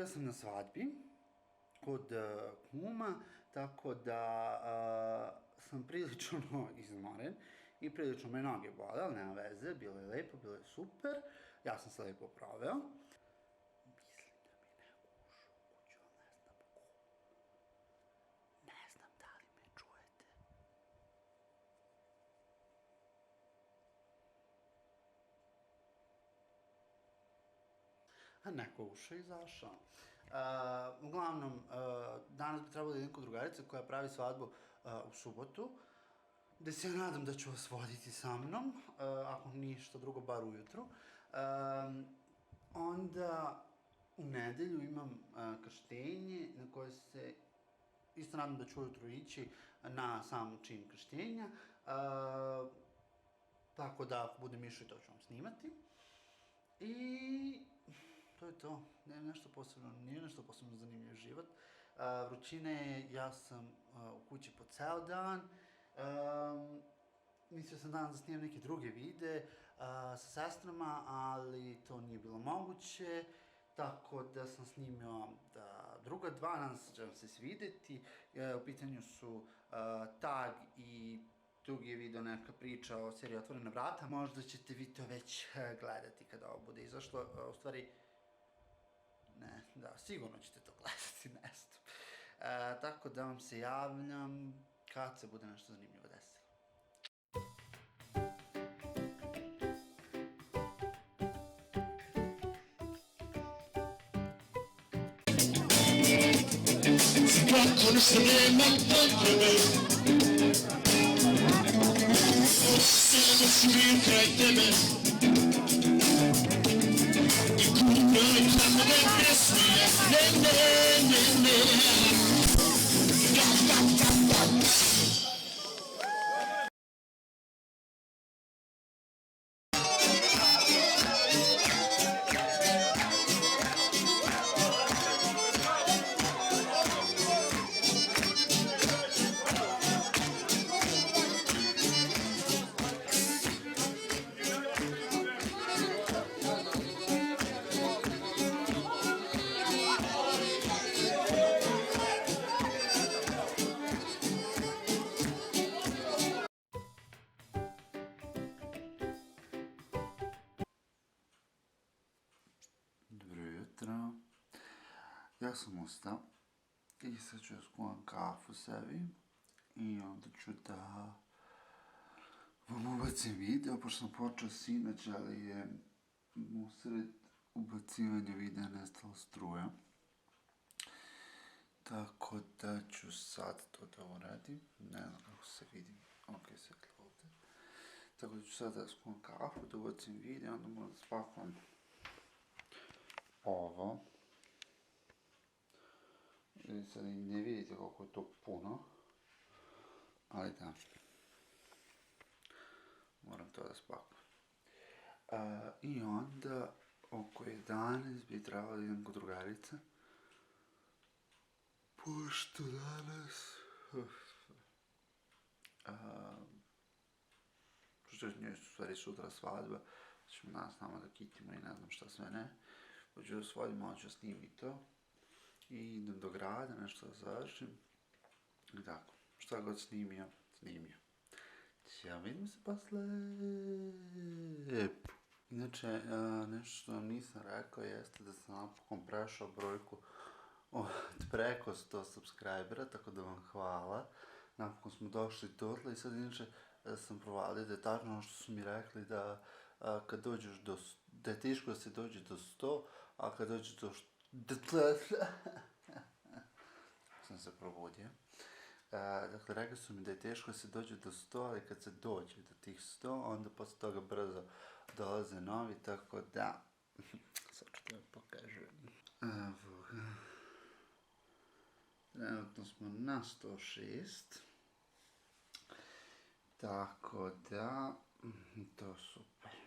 bio sam na svadbi kod kuma, tako da sam prilično izmoren i prilično me noge bole, ali nema veze, bilo je lepo, bilo je super, ja sam se lepo proveo. Mislim da mi neko ušao u kuću, ali ne znam ko. Ne znam da li me čujete. A neko ušao i izašao. Uglavnom, danas bi trebalo da idem kod drugarice koja pravi svadbu u subotu, gde se ja nadam da ću vas voditi sa mnom, ako ništa drugo, bar ujutru. Onda u nedelju imam krštenje na koje se isto nadam da ću ujutru ići na sam čin krštenja. Tako da ako budem išao i to ću vam snimati. I to je to, nije nešto posebno zanimljiv život. Vrućina je, ja sam u kući po ceo dan. Mislio sam danas da snimam neke druge videe sa sestrama, ali to nije bilo moguće. Tako da sam snimio druga dva, nadam se da će vam se svideti. U pitanju su Tag i drugi je video neka priča o seriji Otvorena vrata. Možda ćete vi to već gledati kada ovo bude izašlo. U stvari, ne, da, sigurno ćete to gledati, ne znam. Tako da vam se javljam kad se bude nešto zanimljivo desilo. Kako se nema potrebe, samo smijem kraj tebe i kupljuj tamo da ne smije, ne. Dobro jutro. Ja sam ustao i sad ću skuvam kafu sebi i onda ću da vam ubacim video, pošto sam počeo sinoć, ali je usred ubacivanja videa nestala struja. Tako da ću sad to da uradim, ne znam kako se vidim, ok, svetlo ovde. Tako da ću sad da skuvam kafu, da ubacim video, onda moram da spakujem ovo. I sad ne vidite koliko je to puno, ali da, moram to da spakujem. I onda oko 11 bi trebalo da idem kod drugarice, pošto danas, pošto je njoj stvari sutra svadba, ćemo danas nama da kitimo i ne znam šta sve ne. Hoću da svodim, malo ću snimiti to i idem do grada, nešto da završim i tako, šta god snimio. Ćao, vidimo se posle. Inače, nešto što vam nisam rekao jeste da sam napokon prešao brojku od preko 100 subscribera, tako da vam hvala. Napokon smo došli dotle i sad inače sam provalio da je tačno ono što su mi rekli da kad dođeš da je teško da se dođe do 100, a kad dođeš do sam se probudio. Dakle, rekli su mi da je teško da se dođe do 100, ali kad se dođe do tih 100, onda posle toga brzo dolaze novi, tako da, sad ću da vam pokažem. Evo ga. Trenutno smo na 106. Tako da, to super.